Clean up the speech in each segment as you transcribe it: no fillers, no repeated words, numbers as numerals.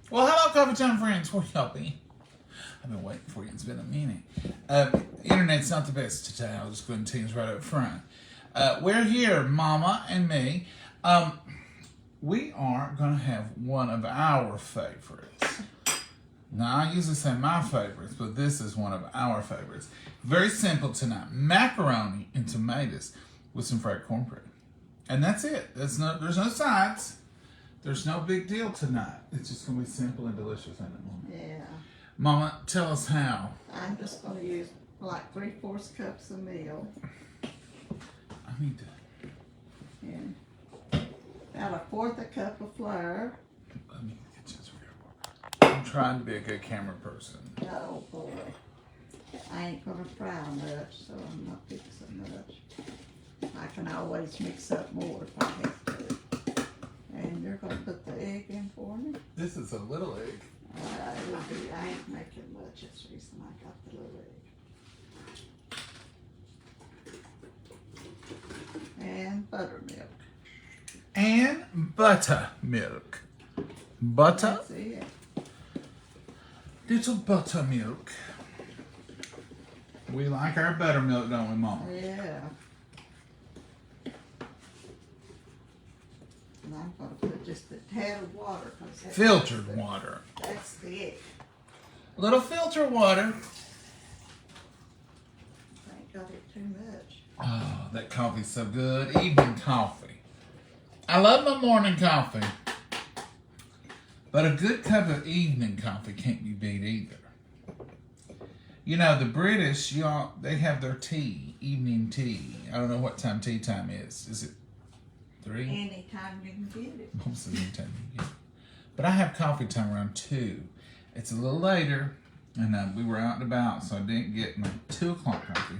Well, hello, Coffee Time friends. Where y'all been? I've been waiting for you. It's been a minute. Internet's not the best today. I'll just go ahead and tell you right up front. We're here, Mama and me. We are going to have one of our favorites. Now, I usually say my favorites, but this is one of our favorites. Very simple tonight. Macaroni and tomatoes with some fried cornbread. And that's it. There's no sides. There's no big deal tonight. It's just going to be simple and delicious, isn't it, Mama? Yeah. Mama, tell us how. I'm just going to use like 3/4 cups of meal. I need to... And about 1/4 cup of flour. Let me get this real. I'm trying to be a good camera person. Oh boy. I ain't going to fry much, so I'm not fixing much. I can always mix up more if I have to. And you're going to put the egg in for me? This is a little egg. I ain't making much. That's the reason I got the little egg. And buttermilk. And buttermilk. Butter? That's it. Little buttermilk. We like our buttermilk, don't we, Mama? Yeah. And I'm going to put just a tad of water. Filtered water. That's it. A little filter water. I ain't got it too much. Oh, that coffee's so good. Evening coffee. I love my morning coffee. But a good cup of evening coffee can't be beat either. You know, the British, they have their tea, evening tea. I don't know what time tea time is. Is it 3? Anytime you can get it. Most of the time you get it. But I have coffee time around 2. It's a little later, and we were out and about, so I didn't get my 2 o'clock coffee.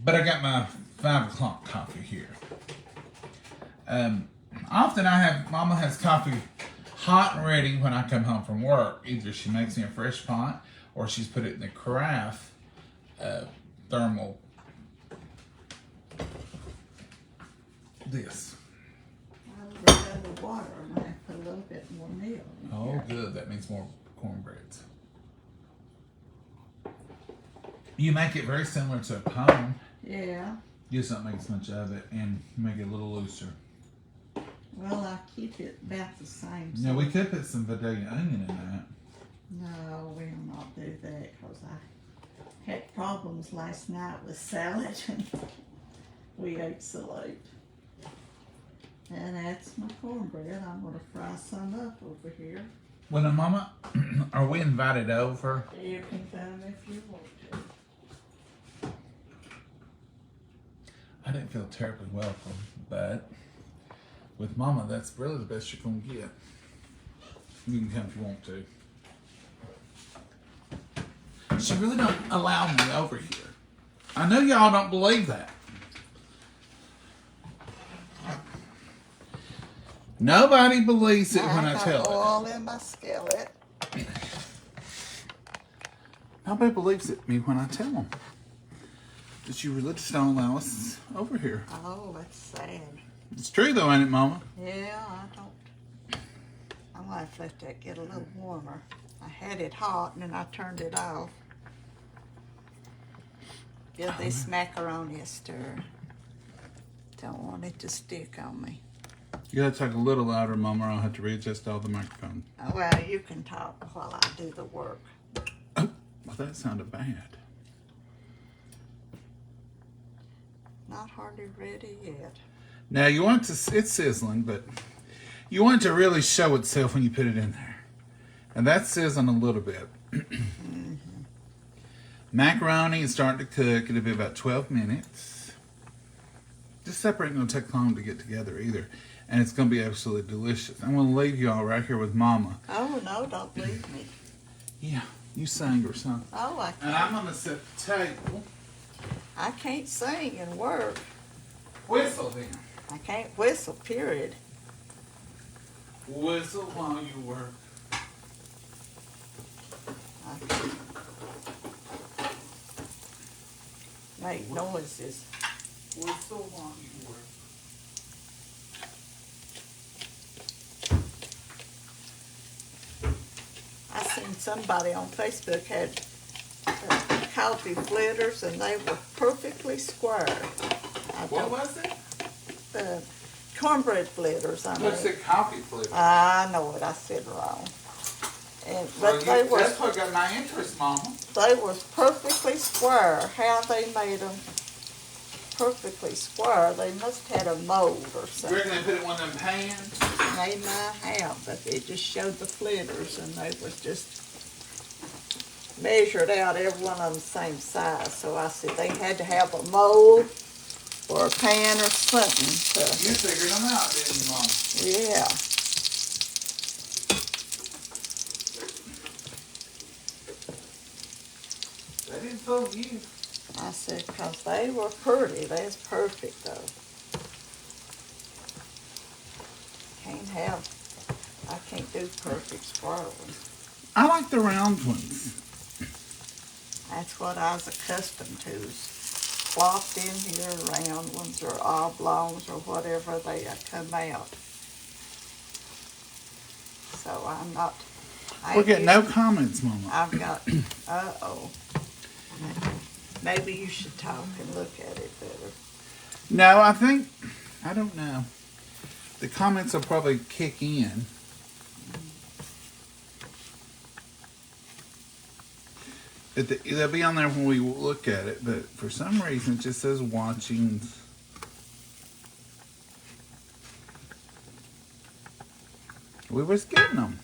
But I got my 5 o'clock coffee here. Often Mama has coffee hot and ready when I come home from work. Either she makes me a fresh pot, or she's put it in the carafe thermal. This. I will add the water and I put a little bit more meal in Oh, here. good. That means more cornbreads. You make it very similar to a pone. Yeah. You just don't make as much of it and make it a little looser. Well, I keep it about the same. Now, we could put some Vidalia onion in that. No, we will not do that because I had problems last night with salad and we ate so late. And that's my cornbread. I'm going to fry some up over here. Well, now, Mama, are we invited over? You can come if you want to. I didn't feel terribly welcome, but with Mama, that's really the best you're going to get. You can come if you want to. She really don't allow me over here. I know y'all don't believe that. Nobody believes it when I tell got it. oil in my skillet. Nobody believes it me when I tell them that you really just don't allow us over here. Oh, that's sad. It's true though, ain't it, Mama? Yeah, I don't. I'm going to let that get a little warmer. I had it hot and then I turned it off. Give this macaroni a stir. Don't want it to stick on me. You gotta talk a little louder, Mama, or I'll have to readjust all the microphone. Oh, well, you can talk while I do the work. Oh, well, that sounded bad. Not hardly ready yet. Now, you want it to, it's sizzling, but you want it to really show itself when you put it in there. And that's sizzling a little bit. Mm-hmm. Macaroni is starting to cook. It'll be about 12 minutes. This separating going to take long to get together either. And it's going to be absolutely delicious. I'm going to leave y'all right here with Mama. Oh, no, don't leave me. Yeah, you sang or something. Oh, I And can't. I'm going to set the table. I can't sing and work. Whistle then. I can't whistle, period. Whistle while you work. I can't make noises. Whistle while you work. somebody on Facebook had coffee flitters, and they were perfectly square. What was it? Cornbread flitters, I mean. What's the coffee flavor? I know it, I said wrong. But that's what got my interest, Mama. They was perfectly square. How they made them perfectly square, they must have had a mold or You something. reckon they put it in one of them pans? They might have, but it just showed the flitters, and they was just measured out, every one of them same size. So I said they had to have a mold or a pan or something. You figured them out, didn't you, Mama? Yeah. They didn't fool you. I said, because they were pretty. They was perfect, though. I can't do perfect square ones. I like the round ones. That's what I was accustomed to, is flopped in here, round ones or oblongs or whatever they come out. So I'm not. We're getting no comments, Mama. I've got, uh-oh. Maybe you should talk and look at it better. No, I don't know. The comments will probably kick in. They'll be on there when we look at it, but for some reason it just says watchings. We was getting them.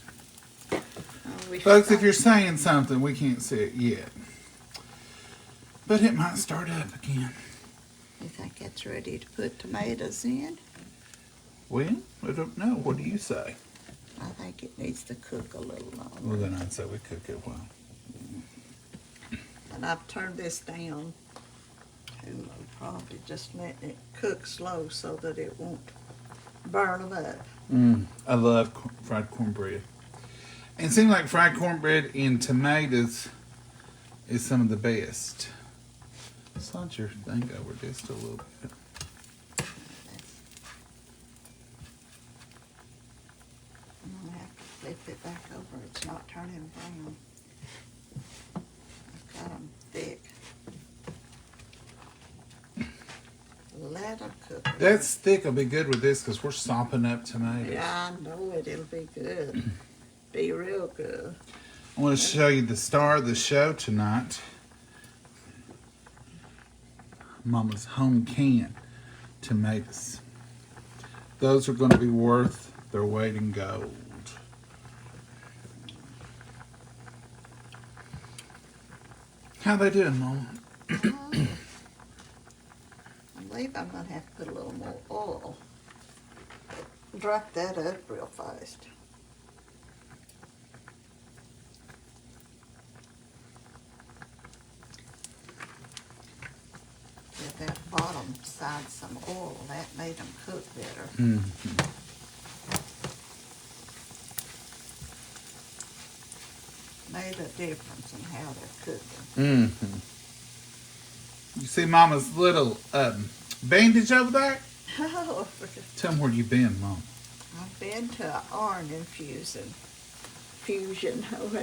Folks, if you're saying something, we can't see it yet. But it might start up again. You think it's ready to put tomatoes in? Well, I don't know. What do you say? I think it needs to cook a little longer. Well, then I'd say we cook it well. And I've turned this down too low, probably just letting it cook slow so that it won't burn them up. I love fried cornbread. And it seems like fried cornbread and tomatoes is some of the best. Slide your thing over just a little bit. I'm gonna have to flip it back over. It's not turning brown. I've got them thick. Let them cook. That's thick. Will be good with this because we're sopping up tomatoes. Yeah, I know it. It'll be good. Be real good. I want to show you the star of the show tonight. Mama's home canned tomatoes. Those are going to be worth their weight in gold. How they doing, Mama? I believe I'm gonna have to put a little more oil. Drop that up real fast. Give that bottom side some oil. That made them cook better. Made a difference in how they're cooking. You see Mama's little bandage over there? Oh, Tell them where you been, Mom. I've been to an iron fusion.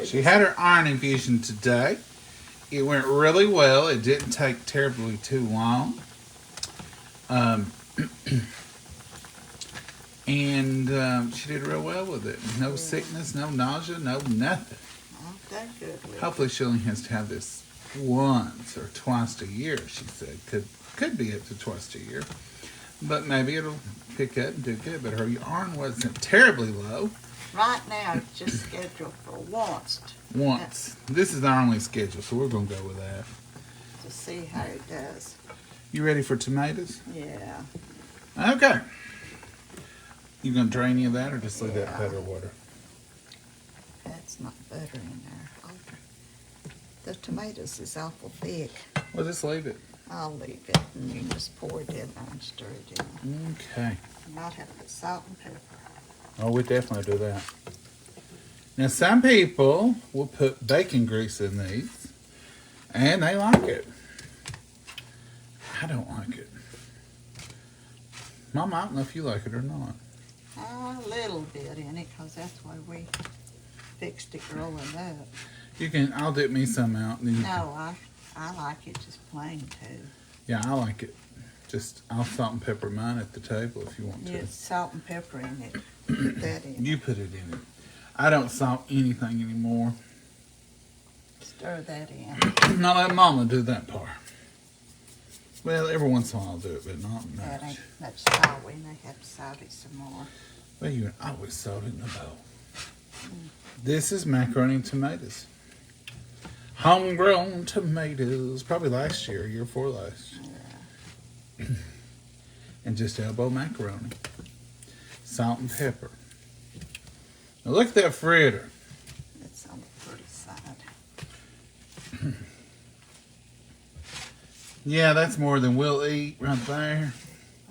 She had her iron infusion today. It went really well. It didn't take terribly too long. And she did real well with it. No sickness, no nausea, no nothing. Not that good with Hopefully she only has to have this once or twice a year, she said. Could be up to twice a year. But maybe it'll pick up and do good. But her iron wasn't terribly low. Right now, it's just scheduled for once This is our only schedule, so we're going to go with that. to see how it does. You ready for tomatoes? Yeah. Okay. You going to drain any of that or just leave that Yeah. butter water? That's not butter in there. The tomatoes is awful thick. Well, just leave it. I'll leave it and you just pour it in there and stir it in. Okay. You might have to put salt and pepper. Oh, we definitely do that. Now, some people will put bacon grease in these, and they like it. I don't like it. Mama, I don't know if you like it or not. A little bit in it, because that's why we fixed it growing up. You can. I'll dip me some out. And then you can- No, I like it just plain too. yeah, I like it. Just I'll salt and pepper mine at the table if you want to. It's salt and pepper in it. Put that in. You put it in it. I don't salt anything anymore. Stir that in. I'll let Mama do that part. Well, every once in a while I'll do it, but not That much. ain't much salt. We may have to salt it some more. Well, you can always salt it in the bowl. This is macaroni and tomatoes. Homegrown tomatoes. Probably last year before last. And just elbow macaroni. Salt and pepper. Now look at that fritter. It's on the pretty side. Yeah, that's more than we'll eat right there.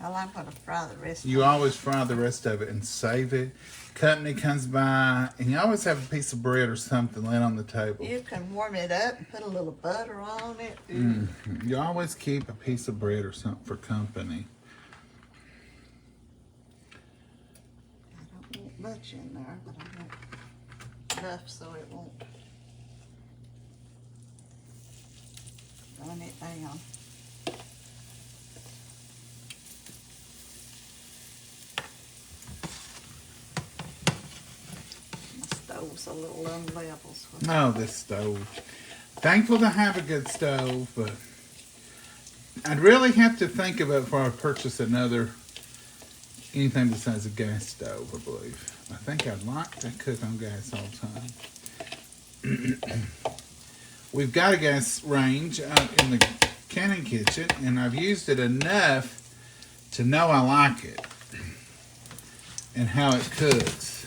Well, I'm going to fry the rest You of always fry the rest of it and save it. Company comes by, and you always have a piece of bread or something laying on the table. it. You can warm it up and put a little butter on it. You always keep a piece of bread or something for company. I don't want much in there, but I want enough so it won't run it down. My stove's a little unlevel. So Oh, this stove. Thankful to have a good stove, but I'd really have to think about it before I purchase anything besides a gas stove, I believe. I think I'd like to cook on gas all the time. We've got a gas range out in the canning kitchen, and I've used it enough to know I like it and how it cooks,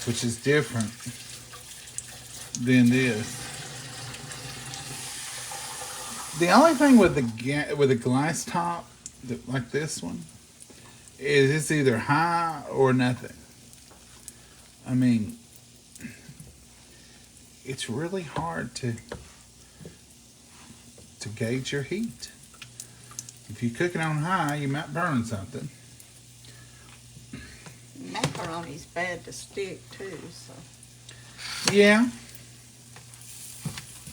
which is different than this. The only thing with the glass top, like this one, is it's either high or nothing. I mean, it's really hard to gauge your heat. If you cook it on high, you might burn something. macaroni's bad to stick too, so Yeah.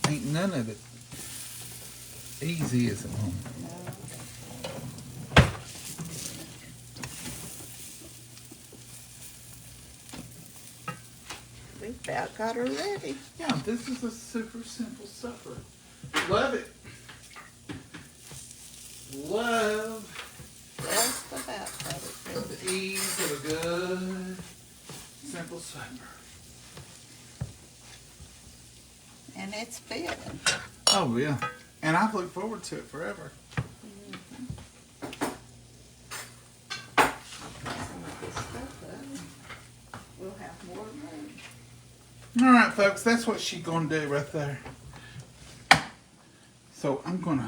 Ain't none of it easy, is it? no. We've about got her ready. Yeah, this is a super simple supper. Love it. Love Just about got it ready. the ease of a good, simple supper. And it's fitting. Oh, yeah. And I've looked forward to it forever. Some of this stuff up. We'll have more room. All right, folks, that's what she's going to do right there. So I'm going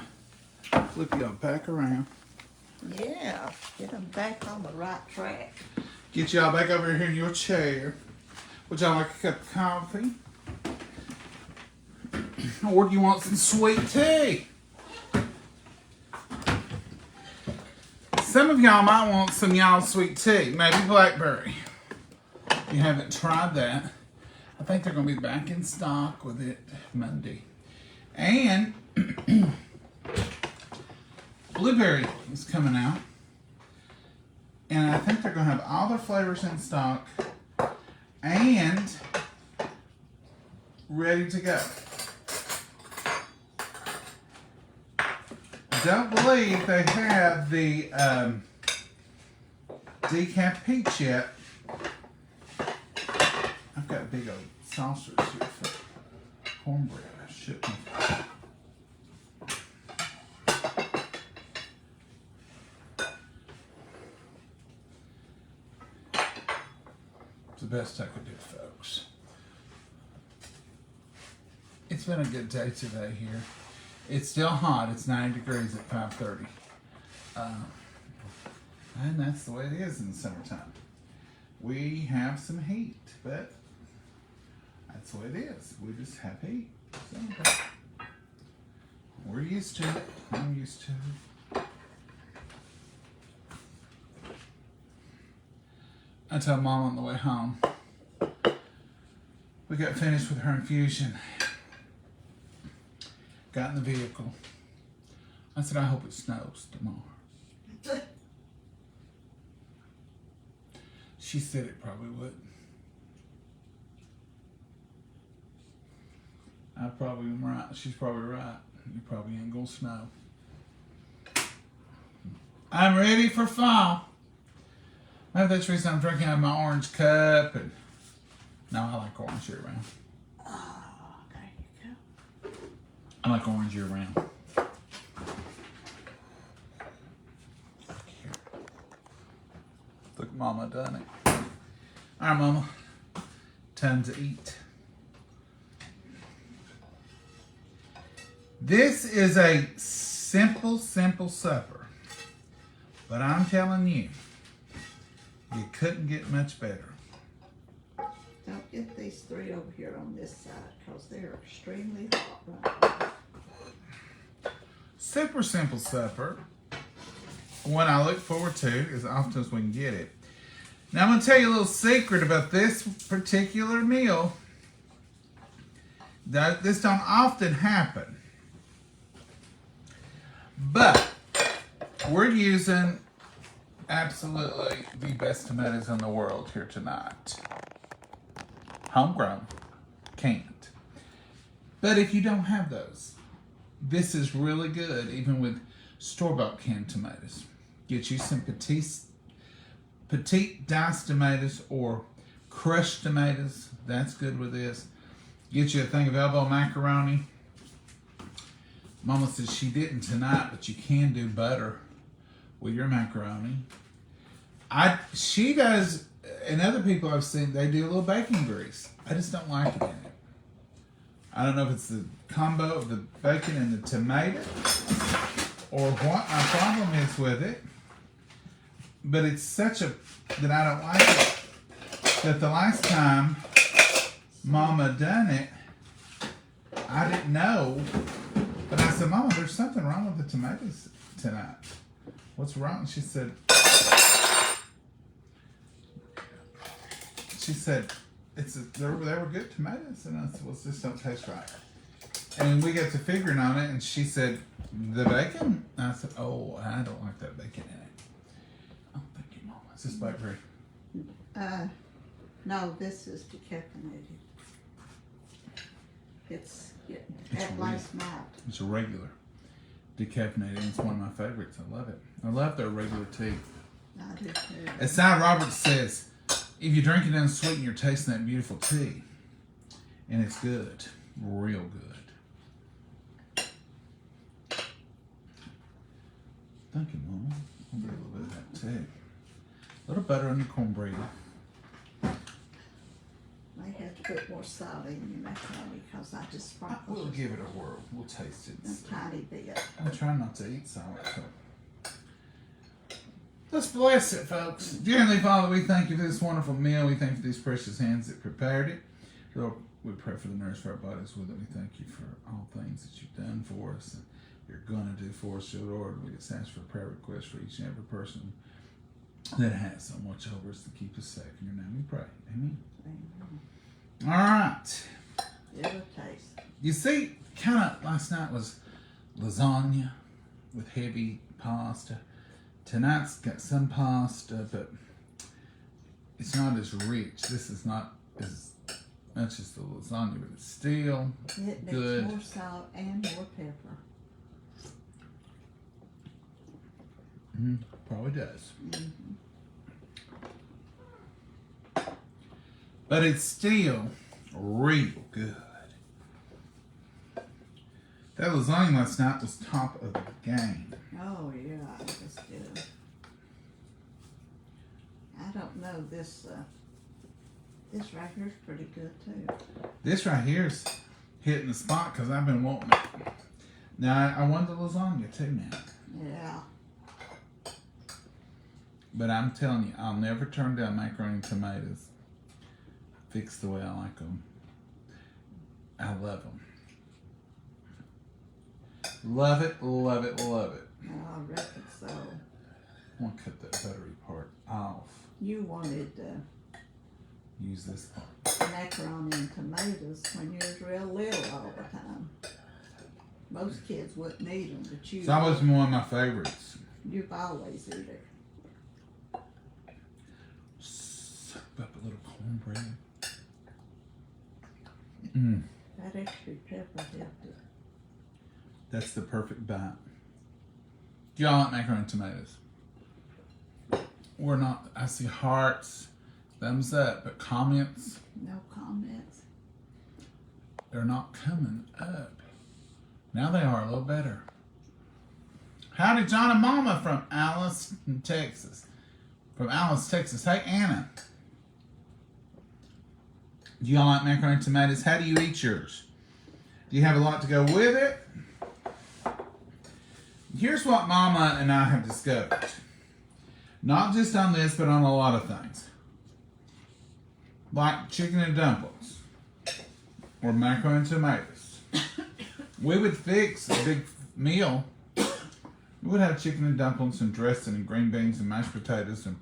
to flip y'all back around. Yeah, get them back on the right track. Get y'all back over here in your chair. Would y'all like a cup of coffee? Or do you want some sweet tea? Some of y'all might want some y'all's sweet tea. Maybe blackberry. If you haven't tried that, I think they're going to be back in stock with it Monday. And blueberry is coming out. And I think they're going to have all their flavors in stock and ready to go. Don't believe they have the decaf peach yet. I've got big old saucers here for cornbread. I shouldn't have. It's the best I could do, folks. It's been a good day today here. It's still hot. It's 90 degrees at 5:30. And that's the way it is in the summertime. We have some heat, but that's the way it is. We just have heat. So, we're used to it. I'm used to it. I told Mom on the way home, We got finished with her infusion. Got in the vehicle. I said, I hope it snows tomorrow. She said it probably would. I probably am right. She's probably right. It probably ain't gonna snow. I'm ready for fall. Maybe that's the reason I'm drinking out of my orange cup. And no, I like orange year round. Oh, there you go. I like orange year round. Here. Look, Mama done it. All right, Mama. Time to eat. This is a simple supper. But I'm telling you, you couldn't get much better. Don't get these three over here on this side because they're extremely hot right now. Super simple supper. One I look forward to as often as we can get it. Now I'm going to tell you a little secret about this particular meal. This don't often happen. But we're using absolutely the best tomatoes in the world here tonight. Homegrown, canned. But if you don't have those, this is really good, even with store-bought canned tomatoes. Get you some petite diced tomatoes or crushed tomatoes. That's good with this. Get you a thing of elbow macaroni. Mama said she didn't tonight, but you can do butter with your macaroni. She does, and other people I've seen, they do a little bacon grease. I just don't like it in it. I don't know if it's the combo of the bacon and the tomato or what my problem is with it. But it's such a, that I don't like it, that the last time Mama done it, I didn't know. But I said, Mama, there's something wrong with the tomatoes tonight. What's wrong? She said, they were good tomatoes. And I said, well, this don't taste right. And we got to figuring on it, and she said, the bacon? And I said, oh, I don't like that bacon in it. Oh, thank you, Mama. Is this blackberry? No, this is decaffeinated. It's getting It's at last night. It's a regular decaffeinated. It's one of my favorites. I love it. I love their regular tea. I do too. As Cy Roberts says, if you drink it unsweetened, you're tasting that beautiful tea. And it's good. Real good. Thank you, Mama. I'll do a little bit of that too. A little butter on your cornbread. May have to put more salt in your macaroni because I just sprinkled We'll give it a whirl. We'll taste it. a tiny bit. I'm trying not to eat salt. So. Let's bless it, folks. Dear Heavenly Father, we thank you for this wonderful meal. We thank you for these precious hands that prepared it. Lord, we pray for the nourish for our bodies with it. We thank you for all things that you've done for us and you're going to do for us, dear Lord. We just ask for a prayer request for each and every person that has so much over us to keep us safe. In your name we pray. Amen. Amen. All right. It'll taste. You see, kind of last night was lasagna with heavy pasta. Tonight's got some pasta, but it's not as rich. This is not as much as the lasagna, but it's still It needs good. more salt and more pepper. Probably does. Mm-hmm. But it's still real good. That lasagna last night was top of the game. Oh yeah, it was good. I don't know, this right here is pretty good too. This right here's hitting the spot because I've been wanting it. Now, I want the lasagna too now. Yeah. But I'm telling you, I'll never turn down macaroni and tomatoes fixed the way I like them. I love them. Love it, love it, love it. Oh, I reckon so. I want to cut that buttery part off. You wanted use this part. Macaroni and tomatoes when you was real little all the time. Most kids wouldn't eat them, but It's always one of my favorites. you've always eaten it. Suck up a little cornbread. Mmm. That extra pepper helped it. That's the perfect bite. Do y'all like macaroni and tomatoes? We're not, I see hearts, thumbs up, but comments, No comments. they're not coming up. Now they are a little better. Howdy, John and Mama from Alice, Texas. From Alice, Texas. Hey, Anna. Do y'all like macaroni and tomatoes? How do you eat yours? Do you have a lot to go with it? Here's what Mama and I have discovered. Not just on this, but on a lot of things. Like chicken and dumplings. Or macaroni and tomatoes. We would fix a big meal. We would have chicken and dumplings and dressing and green beans and mashed potatoes. Too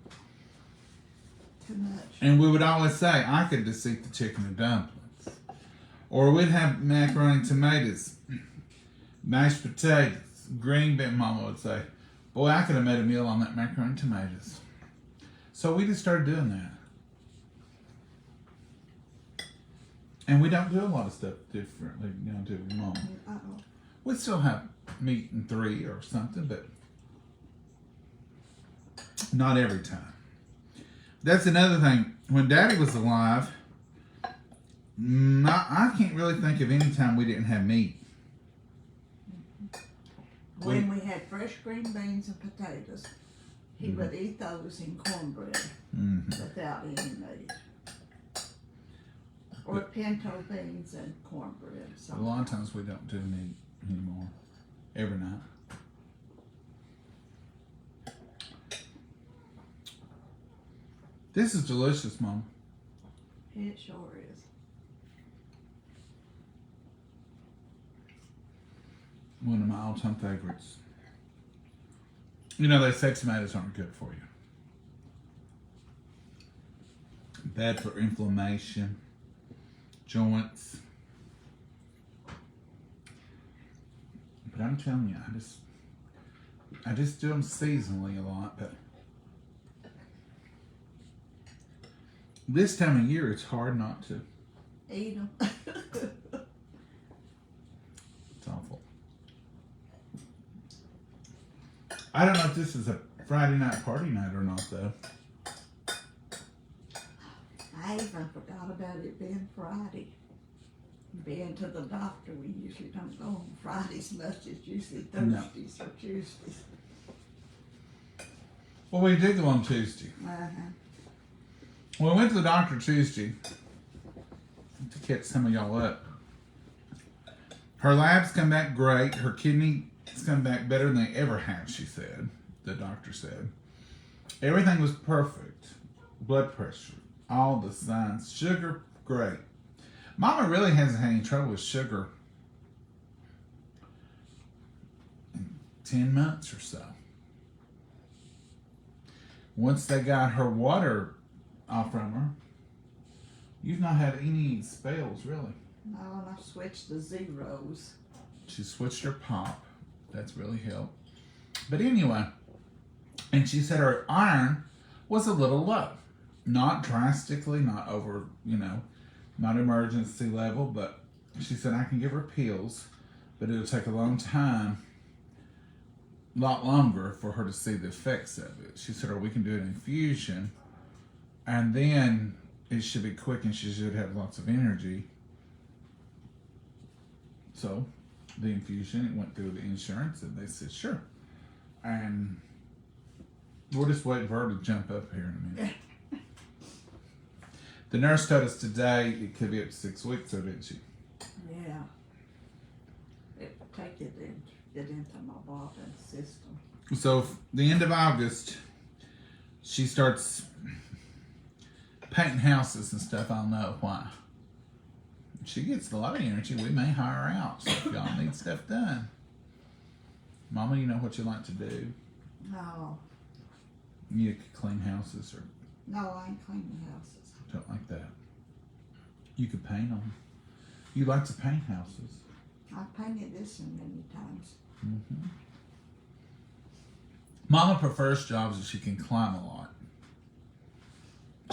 much. And we would always say, I could just eat the chicken and dumplings. Or we'd have macaroni and tomatoes. Mashed potatoes. Green bean, Mama would say, boy, I could have made a meal on that macaroni and tomatoes. So we just started doing that. And we don't do a lot of stuff differently, do we, Mama? Uh-oh. We still have meat and 3 or something, but not every time. That's another thing. When Daddy was alive, I can't really think of any time we didn't have meat. When we had fresh green beans and potatoes, he would eat those in cornbread without any meat. Or pinto beans and cornbread. A lot of times we don't do meat anymore. Every night. This is delicious, Mom. It sure is. One of my all-time favorites. You know, they say tomatoes aren't good for you. Bad for inflammation, joints. But I'm telling you, I just do them seasonally a lot, but this time of year it's hard not to. Eat them. It's awful. I don't know if this is a Friday night party night or not, though. I even forgot about it being Friday. Being to the doctor, we usually don't go on Fridays much. It's usually Thursdays or Tuesdays. Well, we did go on Tuesday. Uh-huh. Well, we went to the doctor Tuesday to catch some of y'all up. Her labs come back great. Her kidney's come back better than they ever have, she said. The doctor said. Everything was perfect. Blood pressure, all the signs. Sugar, great. Mama really hasn't had any trouble with sugar in 10 months or so. Once they got her water off from her, you've not had any spells, really. No, and I switched the zeros. She switched her pop. That's really helped. But anyway, and she said her iron was a little low. Not drastically, not over, not emergency level, but she said I can give her pills, but it'll take a long time, a lot longer for her to see the effects of it. She said, or we can do an infusion, and then it should be quick and she should have lots of energy. So the infusion, it went through the insurance, and they said, sure. And we're just waiting for her to jump up here in a minute. The nurse told us today it could be up to 6 weeks, so didn't she? Yeah. It would take it in, get into my body system. So the end of August, she starts painting houses and stuff. I don't know why. She gets a lot of energy. We may hire her out. So if y'all need stuff done. Mama, you know what you like to do. No. You could clean houses or No, I ain't cleaning houses. Don't like that. You could paint them. You like to paint houses. I've painted this one many times. Mm-hmm. Mama prefers jobs that she can climb a lot.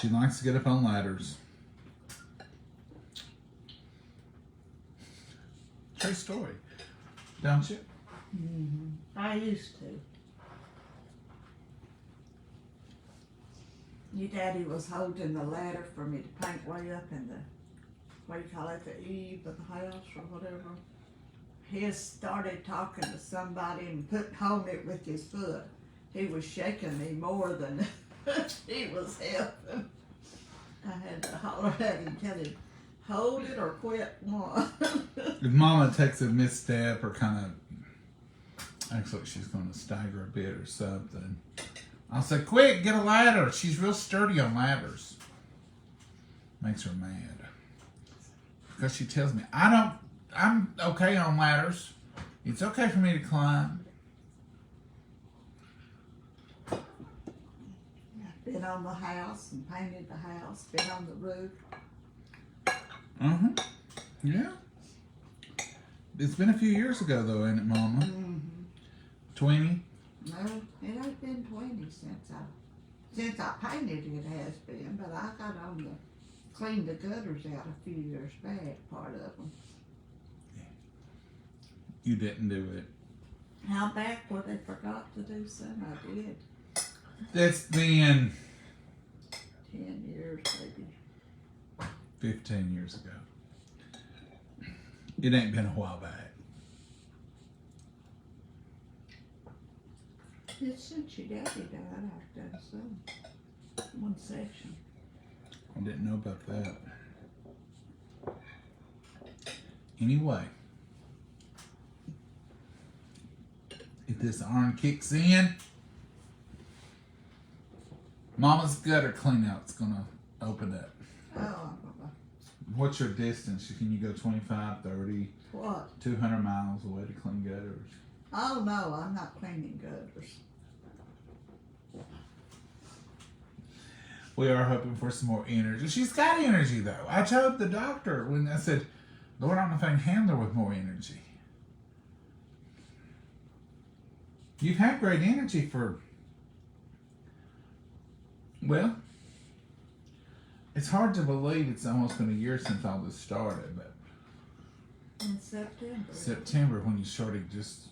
She likes to get up on ladders. True story, don't you? Mm-hmm. I used to. Your daddy was holding the ladder for me to paint way up in the, what do you call it, the eave of the house or whatever. He started talking to somebody and holding it with his foot. He was shaking me more than he was helping. I had to holler at him, tell him, hold it or quit one. If Mama takes a misstep or kind of acts like she's going to stagger a bit or something, I'll say, quick, get a ladder. She's real sturdy on ladders. Makes her mad. Because she tells me, I'm okay on ladders. It's okay for me to climb. Been on the house and painted the house, been on the roof. Mm-hmm. Yeah. It's been a few years ago, though, ain't it, Mama? Mm-hmm. 20? No, it ain't been 20 since I painted it has been, but I got on the cleaned the gutters out a few years back, part of them. You didn't do it. How back where they forgot to do some? I did. That's been 10 years, maybe. 15 years ago. It ain't been a while back. It's since your daddy died, I've done some. One section. I didn't know about that. Anyway, if this iron kicks in, Mama's gutter clean out's gonna open up. Oh, What's your distance? Can you go 25, 30, what? 200 miles away to clean gutters? Oh no, I'm not cleaning gutters. We are hoping for some more energy. She's got energy, though. I told the doctor when I said, Lord, I don't know if I can handle her with more energy. You've had great energy for, well, it's hard to believe it's almost been a year since all this started, but In September. September when you started just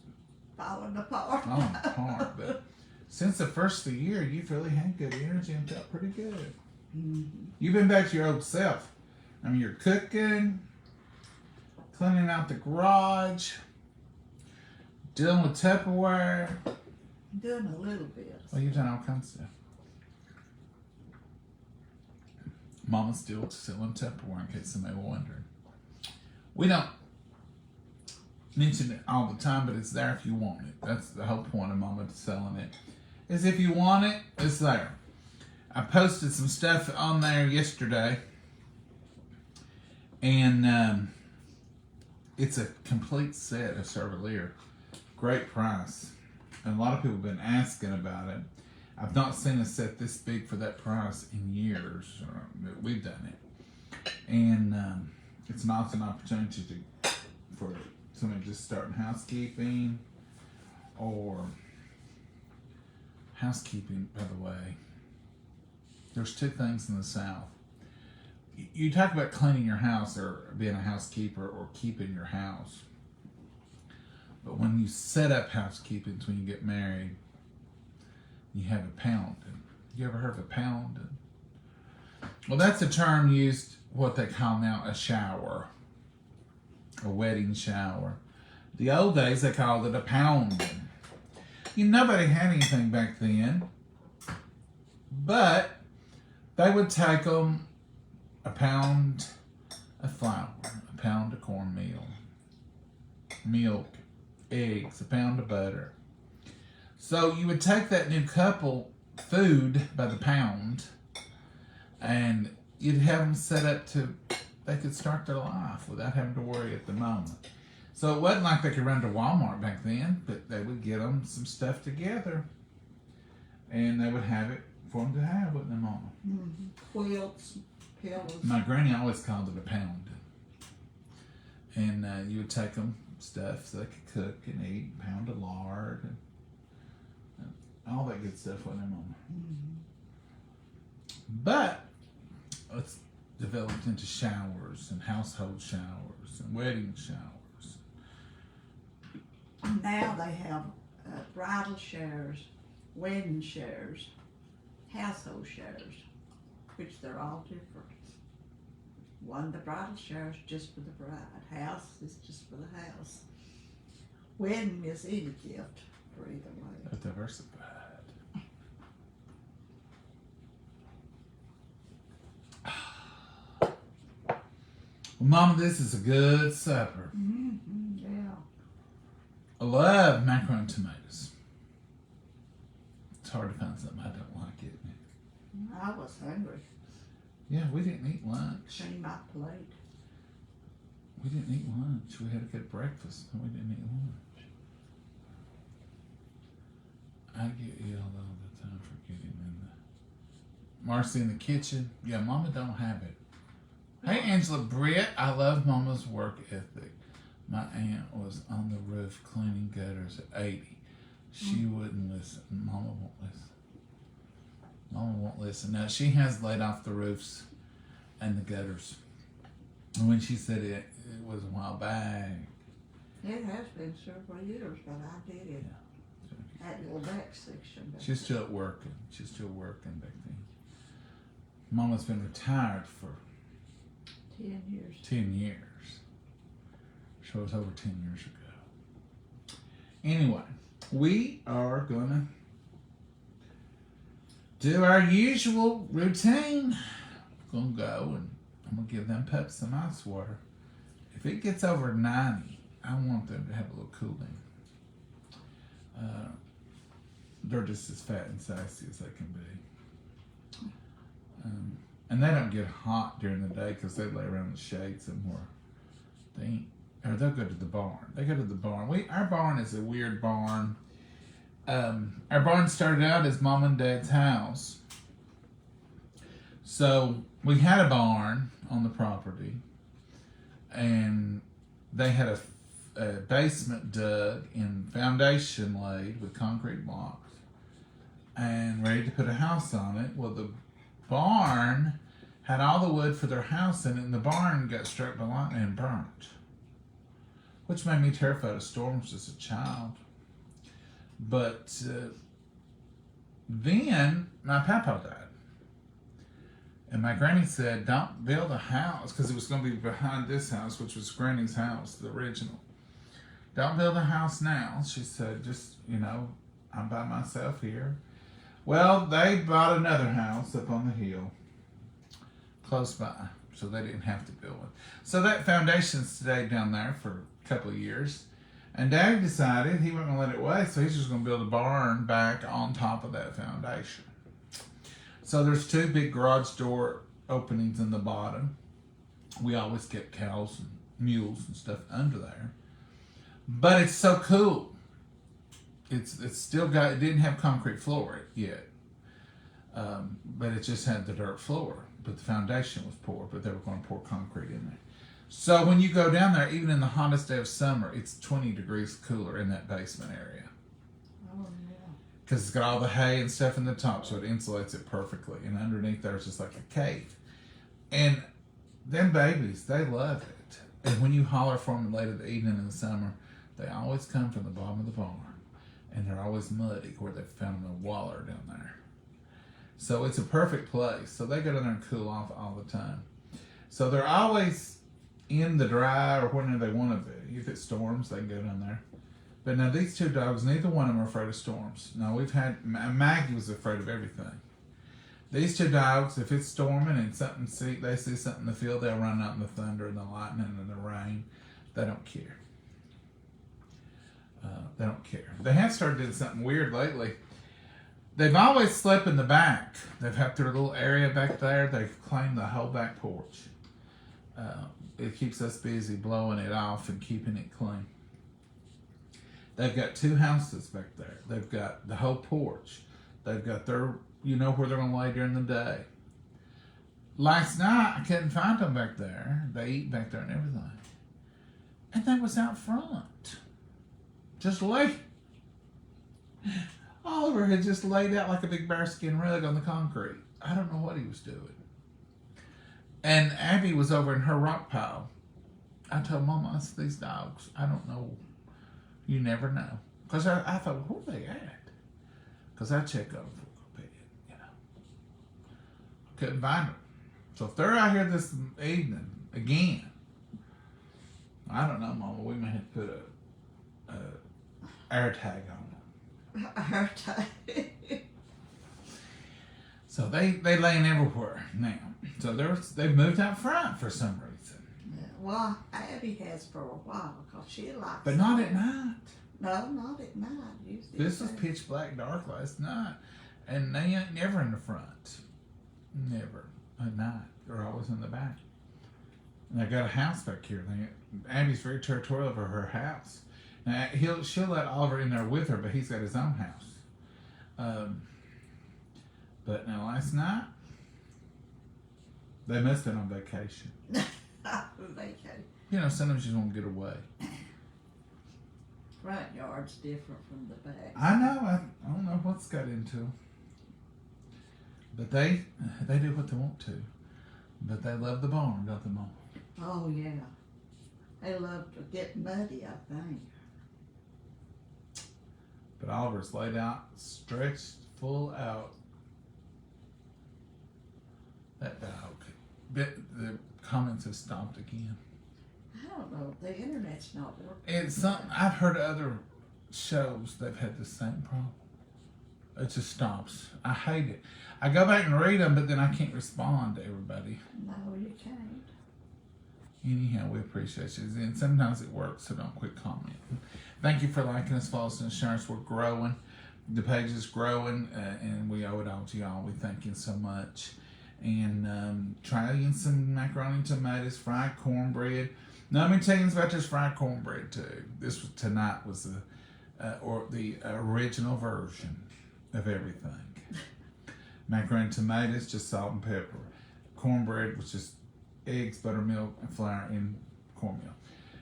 Falling apart. falling apart. But since the first of the year, you've really had good energy and felt pretty good. Mm-hmm. You've been back to your old self. I mean, you're cooking, cleaning out the garage, dealing with Tupperware. Doing a little bit. Well, you've done all kinds of stuff. Mama's still selling Tupperware in case somebody wondering. We don't mention it all the time, but it's there if you want it. That's the whole point of Mama selling it. Is if you want it, it's there. I posted some stuff on there yesterday, and it's a complete set of Cervelier. Great price. And a lot of people have been asking about it. I've not seen a set this big for that price in years. We've done it. And it's an awesome opportunity for somebody just starting housekeeping or housekeeping, by the way. There's two things in the South. You talk about cleaning your house or being a housekeeper or keeping your house. But when you set up housekeeping, it's when you get married, you have a pounding. You ever heard of a pounding? Well, that's a term used, what they call now a shower, a wedding shower. The old days, they called it a pounding. Nobody had anything back then, but they would take them a pound of flour, a pound of cornmeal, milk, eggs, a pound of butter. So you would take that new couple food by the pound and you'd have them set up to, they could start their life without having to worry at the moment. So it wasn't like they could run to Walmart back then, but they would get them some stuff together and they would have it for them to have, wasn't it, Mama? Mm-hmm. Quilts, pillows. My granny always called it a pound. And you would take them stuff so they could cook and eat, pound of lard, and all that good stuff, wasn't it, Mama? Mm-hmm. But it's developed into showers and household showers and wedding showers. Now they have bridal showers, wedding showers, household showers, which they're all different. One, the bridal shower is just for the bride. House is just for the house. Wedding is any gift for either way. Diversified. Well, Mama, this is a good supper. Mm-hmm, yeah. I love macaroni and tomatoes. It's hard to find something I don't like, isn't it? I was hungry. Yeah, we didn't eat lunch. Clean my plate. We didn't eat lunch. We had a good breakfast, and we didn't eat lunch. I get yelled all the time for getting in the Marcy in the kitchen. Yeah, Mama don't have it. Hey, Angela Britt, I love Mama's work ethic. My aunt was on the roof cleaning gutters at 80. She wouldn't listen. Mama won't listen. Mama won't listen. Now, she has laid off the roofs and the gutters. And when she said it was a while back. It has been several years, but I did it. That little back section. She's still working. She's still working back then. Mama's been retired for 10 years. 10 years. So it was over 10 years ago. Anyway, we are gonna do our usual routine. Gonna go and I'm gonna give them pups some ice water. If it gets over 90, I want them to have a little cooling. They're just as fat and sassy as they can be. And they don't get hot during the day because they lay around in the shade somewhere. Or they'll go to the barn. They go to the barn. Our barn is a weird barn. Our barn started out as Mom and Dad's house. So we had a barn on the property, and they had a basement dug and foundation laid with concrete blocks and ready to put a house on it. Well, the barn had all the wood for their house in it, and the barn got struck by lightning and burnt, which made me terrified of storms as a child. But then my papa died. And my granny said, don't build a house, because it was going to be behind this house, which was Granny's house, the original. Don't build a house now. She said, just, I'm by myself here. Well, they bought another house up on the hill, close by, so they didn't have to build it. So that foundation stayed down there for a couple of years. And Dad decided he wasn't going to let it waste, so he's just going to build a barn back on top of that foundation. So there's two big garage door openings in the bottom. We always kept cows and mules and stuff under there. But it's so cool. It's still got, it didn't have concrete floor yet. But it just had the dirt floor. But the foundation was poor, but they were going to pour concrete in there. So when you go down there, even in the hottest day of summer, it's 20 degrees cooler in that basement area. Oh, yeah. Because it's got all the hay and stuff in the top, so it insulates it perfectly. And underneath there's just like a cave. And them babies, they love it. And when you holler for them late in the evening in the summer, they always come from the bottom of the barn. And they're always muddy where they found a waller down there. So it's a perfect place. So they go down there and cool off all the time. So they're always in the dry or whenever they want to be. If it storms, they can go down there. But now these two dogs, neither one of them are afraid of storms. Now Maggie was afraid of everything. These two dogs, if it's storming and they see something in the field, they'll run out in the thunder and the lightning and the rain. They don't care. They don't care. They have started doing something weird lately. They've always slept in the back. They've had their little area back there. They've claimed the whole back porch. It keeps us busy blowing it off and keeping it clean. They've got two houses back there. They've got the whole porch. They've got their you know where they're going to lay during the day. Last night, I couldn't find them back there. They eat back there and everything. And they was out front. Just lay. Oliver had just laid out like a big bearskin rug on the concrete. I don't know what he was doing. And Abby was over in her rock pile. I told Mama, I said, these dogs, I don't know. You never know. Because I thought, where are they at? Because I check on them before I go to bed, you know. Couldn't find them. So if they're out here this evening again, I don't know, Mama. We may have to put a air tag on them. Air tag. So they laying everywhere now. So they've moved out front for some reason. Yeah, well, Abby has for a while because she likes. But not at night. No, not at night. Usually This was pitch black dark last night, and they ain't never in the front. Never at night. They're always in the back. And they got a house back here. Abby's very territorial over her house. Now she'll let Oliver in there with her, but he's got his own house. But now last night, they must have been on vacation. Vacation. You know, sometimes you want to get away. Front yard's different from the back. I know. I don't know what's got into them. But they do what they want to. But they love the barn, don't they, Mom? Oh, yeah. They love to get muddy, I think. But Oliver's laid out, stretched full out. That dog. The comments have stopped again. I don't know. The internet's not working. It's something I've heard other shows they've had the same problem. It just stops. I hate it. I go back and read them, but then I can't respond to everybody. No, you can't. Anyhow, we appreciate you. And sometimes it works, so don't quit commenting. Thank you for liking us, follow us, and sharing us. We're growing. The page is growing, and we owe it all to y'all. We thank you so much. And try again some macaroni and tomatoes, fried cornbread. Now, let me tell you about this fried cornbread, too. Tonight was the original version of everything. Macaroni and tomatoes, just salt and pepper. Cornbread was just eggs, buttermilk, and flour, and cornmeal.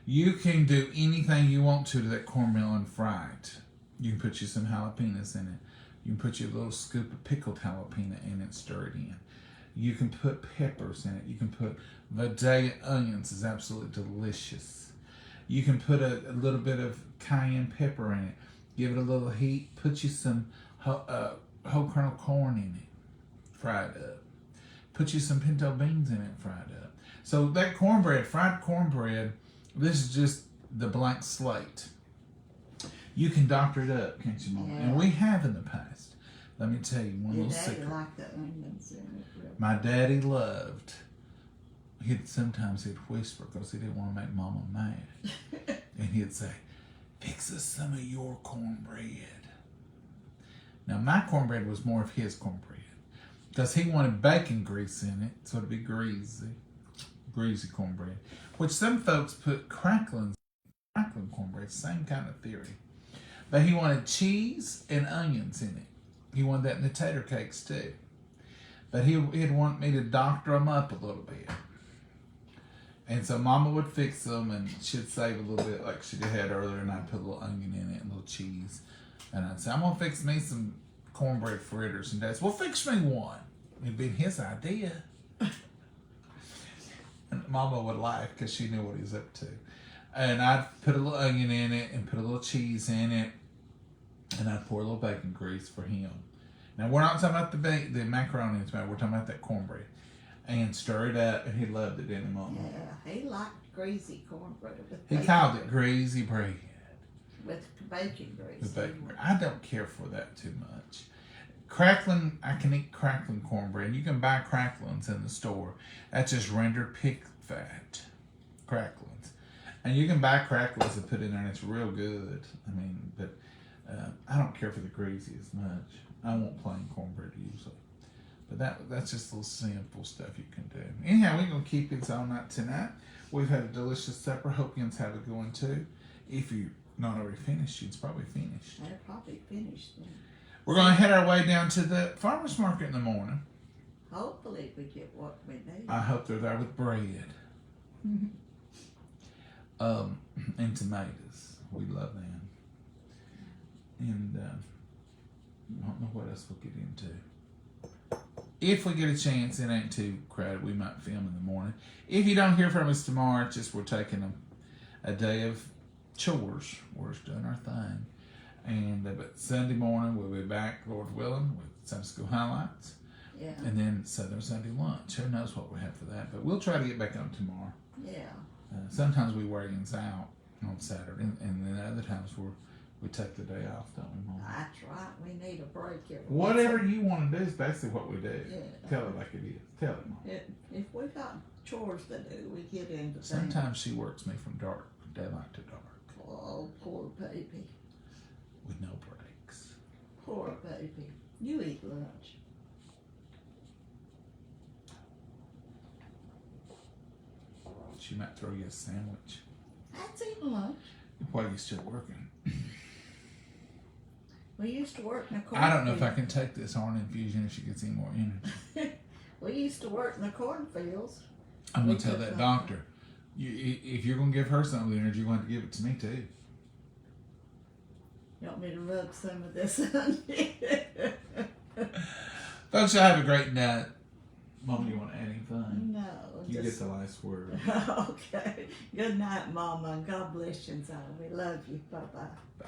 You can do anything you want to that cornmeal and fry it. You can put you some jalapenos in it. You can put you a little scoop of pickled jalapeno in it, stir it in. You can put peppers in it. You can put Vidalia onions. It's absolutely delicious. You can put a little bit of cayenne pepper in it. Give it a little heat. Put you some whole kernel corn in it, fried up. Put you some pinto beans in it, fried up. So that cornbread, fried cornbread, this is just the blank slate. You can doctor it up, can't you, Mom? Yeah. And we have in the past. Let me tell you one Your little daddy secret. liked the onions in it. Real My daddy loved. Sometimes he'd whisper because he didn't want to make Mama mad, and he'd say, "Fix us some of your cornbread." Now my cornbread was more of his cornbread because he wanted bacon grease in it, so it'd be greasy cornbread. Which some folks put crackling cornbread, same kind of theory. But he wanted cheese and onions in it. He wanted that in the tater cakes too. But he'd want me to doctor them up a little bit. And so Mama would fix them, and she'd save a little bit like she had earlier, and I'd put a little onion in it and a little cheese. And I'd say, I'm going to fix me some cornbread fritters. And Dad said, well, fix me one. It'd been his idea. And Mama would laugh because she knew what he was up to. And I'd put a little onion in it and put a little cheese in it. And I'd pour a little bacon grease for him. Now, we're not talking about the macaroni and tomato. We're talking about that cornbread. And stir it up, and he loved it, didn't he, Mama? Yeah, he liked greasy cornbread. He called it greasy bread. With bacon grease. With bacon bread. I don't care for that too much. Crackling, I can eat crackling cornbread. You can buy cracklings in the store. That's just rendered pig fat. Cracklings. And you can buy cracklings and put in there, and it's real good. I mean, but I don't care for the greasy as much. I want plain cornbread usually. But that's just little simple stuff you can do. Anyhow, we're going to keep it all night tonight. We've had a delicious supper. Hope you have a good one too. If you're not already finished, it's probably finished. They're probably finished then. We're going to head our way down to the farmer's market in the morning. Hopefully we get what we need. I hope they're there with bread. And tomatoes. We love them. And I don't know what else we'll get into. If we get a chance, it ain't too crowded, we might film in the morning. If you don't hear from us tomorrow, it's just we're taking a day of chores. We're just doing our thing. And but Sunday morning, we'll be back, Lord willing, with Sunday school highlights. Yeah. And then Southern Sunday lunch. Who knows what we have for that. But we'll try to get back on tomorrow. Yeah. Sometimes we wear ends out on Saturday. And then other times we take the day off, don't we, Mom? That's right. We need a break every Whatever you want to do is basically what we do. Yeah. Tell it like it is. Tell it, Mom. If we got chores to do, we get into things. Sometimes she works me from daylight to dark. Oh, poor baby. With no breaks. Poor baby. You eat lunch. She might throw you a sandwich That's eating lunch. while you're still working. We used to work in the I don't know if I cornfields. can take this orange infusion if she gets any more energy. We used to work in the cornfields. I'm going We to tell took that some. doctor, if you're going to give her some of the energy, you're going to have to give it to me too. You want me to rub some of this on you? Folks, y'all have a great night. Mom, you want to add anything? No. You just- get the last word. Okay. Good night, Mama. God bless you, and we love you. Bye-bye. Bye.